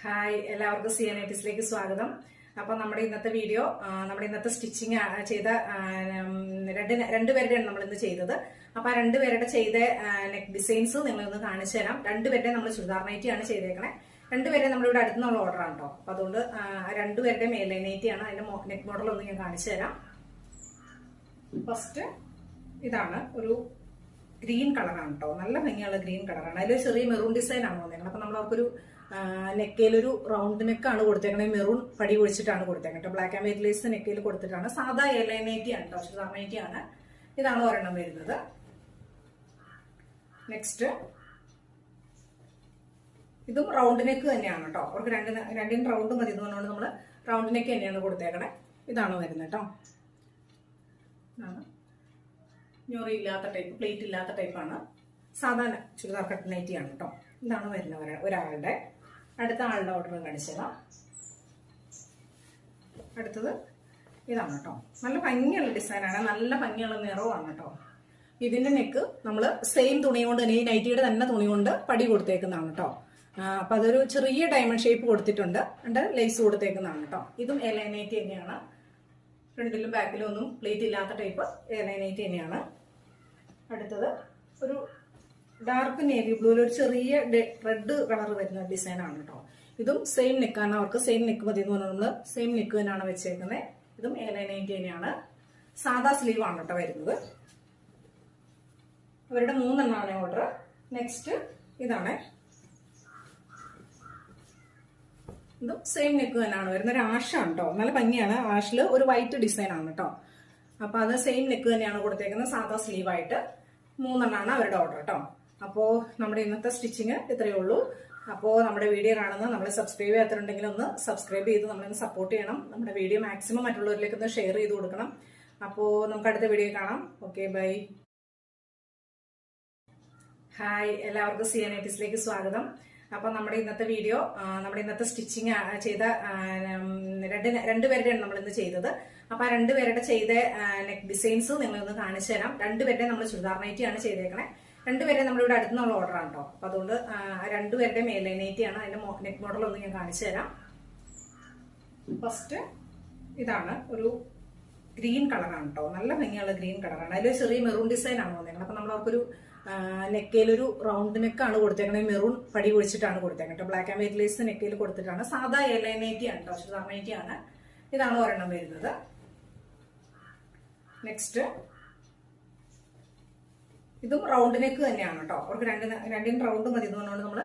Hi, എല്ലാവർക്കും CNITസിലേക്ക് സ്വാഗതം. അപ്പൊ നമ്മുടെ ഇന്നത്തെ വീഡിയോ നമ്മുടെ ഇന്നത്തെ സ്റ്റിച്ചിങ് ചെയ്ത രണ്ടുപേരുടെയാണ് നമ്മൾ ഇന്ന് ചെയ്തത്. അപ്പൊ ആ രണ്ടുപേരുടെ ചെയ്ത നെക്ക് ഡിസൈൻസ് നിങ്ങളൊന്ന് കാണിച്ചു തരാം. രണ്ടുപേരുടെ നമ്മൾ ചുരിദാർ നൈറ്റി ആണ് ചെയ്തേക്കണേ. രണ്ടുപേരെ നമ്മളിവിടെ അടുത്തുനിന്നുള്ള ഓർഡർ ആണ് കേട്ടോ. അപ്പൊ അതുകൊണ്ട് രണ്ടുപേരുടെ മേൽ നൈറ്റി ആണ്. അതിന്റെ നെക്ക് മോഡൽ ഒന്ന് ഞാൻ കാണിച്ചു തരാം. ഫസ്റ്റ് ഇതാണ് ഒരു ഗ്രീൻ കളറാണ് കേട്ടോ. നല്ല ഭംഗിയുള്ള ഗ്രീൻ കളറാണ്. അതിലൊരു ചെറിയ മെറൂൺ ഡിസൈൻ ആണ് വന്നേക്കുന്നത്. അപ്പൊ നമ്മൾ അവർക്കൊരു നെക്കയിലൊരു റൗണ്ട് നെക്കാണ് കൊടുത്തേക്കണേ. മെറൂൺ പടി ഒഴിച്ചിട്ടാണ് കൊടുത്തേക്കട്ടെ. ബ്ലാക്ക് ആൻഡ് വൈറ്റ് ലേസ് നെക്കയിൽ കൊടുത്തിട്ടാണ്. സാധാ എയർലൈൻ നൈറ്റി ആണ് കേട്ടോ. ചുരിദാർ നൈറ്റി ആണ്. ഇതാണ് ഒരെണ്ണം വരുന്നത്. നെക്സ്റ്റ് ഇതും റൗണ്ട് നെക്ക് തന്നെയാണ് കേട്ടോ. അവർക്ക് രണ്ടിനും റൗണ്ട് മതി എന്നുകൊണ്ട് നമ്മൾ റൗണ്ട് നെക്ക് തന്നെയാണ് കൊടുത്തേക്കണേ. ഇതാണ് വരുന്നത് കേട്ടോ. ഇതാണ് ഞൊറി ഇല്ലാത്ത ടൈപ്പ്, പ്ലേറ്റ് ഇല്ലാത്ത ടൈപ്പാണ്. സാധാരണ ചുരിദാർ കട്ട് നൈറ്റി ആണ് കേട്ടോ. ഇതാണ് വരുന്നത് ഒരാളുടെ. അടുത്ത ആളുടെ ഓർഡർ കാണിച്ചതാ. അടുത്തത് ഇതാണ് കേട്ടോ. നല്ല ഭംഗിയുള്ള ഡിസൈനാണ്. നല്ല ഭംഗിയുള്ള നിറവാണ് കേട്ടോ. ഇതിന്റെ നെക്ക് നമ്മൾ സെയിം തുണി കൊണ്ട് തന്നെ, ഈ നൈറ്റിയുടെ തന്നെ തുണി കൊണ്ട് പടി കൊടുത്തേക്കുന്നതാണ് കേട്ടോ. അപ്പൊ അതൊരു ചെറിയ ഡയമണ്ട് ഷേപ്പ് കൊടുത്തിട്ടുണ്ട്. ലേസ് കൊടുത്തേക്കുന്നതാണ് കേട്ടോ. ഇതും എയർലൈൻ നൈറ്റി തന്നെയാണ്. ഫ്രണ്ടിലും ബാക്കിലും ഒന്നും പ്ലേറ്റ് ഇല്ലാത്ത ടൈപ്പ് എയർലൈൻ നൈറ്റി തന്നെയാണ്. അടുത്തത് ഒരു ഡാർക്ക് നേവി ബ്ലൂവിൽ ഒരു ചെറിയ റെഡ് കളർ വരുന്ന ഡിസൈനാണ് കേട്ടോ. ഇതും സെയിം നെക്കാണ്. അവർക്ക് സെയിം നെക്ക് മതി എന്ന് പറഞ്ഞാൽ നമ്മൾ സെയിം നെക്ക് തന്നെയാണ് വെച്ചേക്കുന്നത്. ഇതും എയർലൈൻ നൈറ്റി തന്നെയാണ്. സാധാ സ്ലീവ് ആണ് കേട്ടോ വരുന്നത്. അവരുടെ 3 എണ്ണമാണ് ഓർഡർ. നെക്സ്റ്റ് ഇതാണ്. ഇതും സെയിം നെക്ക് തന്നെയാണ് വരുന്നത്. ഒരു ആഷാണ് കേട്ടോ. നല്ല ഭംഗിയാണ്. ആഷില് ഒരു വൈറ്റ് ഡിസൈൻ ആണ് കേട്ടോ. അപ്പൊ അത് സെയിം നെക്ക് തന്നെയാണ് കൊടുത്തേക്കുന്നത്. സാധാ സ്ലീവ് ആയിട്ട് 3 എണ്ണമാണ് അവരുടെ ഓർഡർ കേട്ടോ. അപ്പോ നമ്മുടെ ഇന്നത്തെ സ്റ്റിച്ചിങ് ഇത്രയേ ഉള്ളൂ. അപ്പോൾ നമ്മുടെ വീഡിയോ കാണുന്നത് നമ്മളെ സബ്സ്ക്രൈബ് ചെയ്യാത്തുണ്ടെങ്കിൽ ഒന്ന് സബ്സ്ക്രൈബ് ചെയ്ത് നമ്മളൊന്ന് സപ്പോർട്ട് ചെയ്യണം. നമ്മുടെ വീഡിയോ മാക്സിമം മറ്റുള്ളവരിലേക്ക് ഒന്ന് ഷെയർ ചെയ്ത് കൊടുക്കണം. അപ്പോൾ നമുക്ക് അടുത്ത വീഡിയോ കാണാം. Okay, by. ഹായ്, എല്ലാവർക്കും CNITസിലേക്ക് സ്വാഗതം. അപ്പൊ നമ്മുടെ ഇന്നത്തെ വീഡിയോ നമ്മുടെ ഇന്നത്തെ സ്റ്റിച്ചിങ് ചെയ്ത രണ്ടുപേരുടെയാണ് നമ്മൾ ഇന്ന് ചെയ്തത്. അപ്പൊ ആ രണ്ടുപേരുടെ ചെയ്ത നെക്ക് ഡിസൈൻസ് നിങ്ങളൊന്ന് കാണിച്ചു തരാം. രണ്ടുപേരുടെ നമ്മൾ ചുരിദാർ നൈറ്റി ആണ് ചെയ്തേക്കണേ. രണ്ടുപേരെ നമ്മളിവിടെ അടുത്തുനിന്നുള്ള ഓർഡർ ആണ് കേട്ടോ. അപ്പൊ അതുകൊണ്ട് രണ്ടുപേരുടെ മേൽ നൈറ്റി ആണ്. അതിന്റെ നെക്ക് മോഡൽ ഒന്ന് ഞാൻ കാണിച്ചു തരാം. ഫസ്റ്റ് ഇതാണ് ഒരു ഗ്രീൻ കളറാണ് കേട്ടോ. നല്ല ഭംഗിയുള്ള ഗ്രീൻ കളറാണ്. അതിലൊരു ചെറിയ മെറൂൺ ഡിസൈൻ ആണ് വന്നേക്കുന്നത്. അപ്പൊ നമ്മൾ അവർക്കൊരു നെക്കയിലൊരു റൗണ്ട് നെക്കാണ് കൊടുത്തേക്കണേ. മെറൂൺ പടി ഒഴിച്ചിട്ടാണ് കൊടുത്തേക്കട്ടെ. ബ്ലാക്ക് ആൻഡ് വൈറ്റ് ലേസ് നെക്കയിൽ കൊടുത്തിട്ടാണ്. സാധാ എയർലൈൻ നൈറ്റി ആണ് കേട്ടോ. ചുരിദാർ നൈറ്റി ആണ്. ഇതാണ് ഒരെണ്ണം വരുന്നത്. നെക്സ്റ്റ് ഇതും റൗണ്ട് നെക്ക് തന്നെയാണ് കേട്ടോ. അവർക്ക് രണ്ടിനും റൗണ്ട് മതി എന്നുകൊണ്ട് നമ്മൾ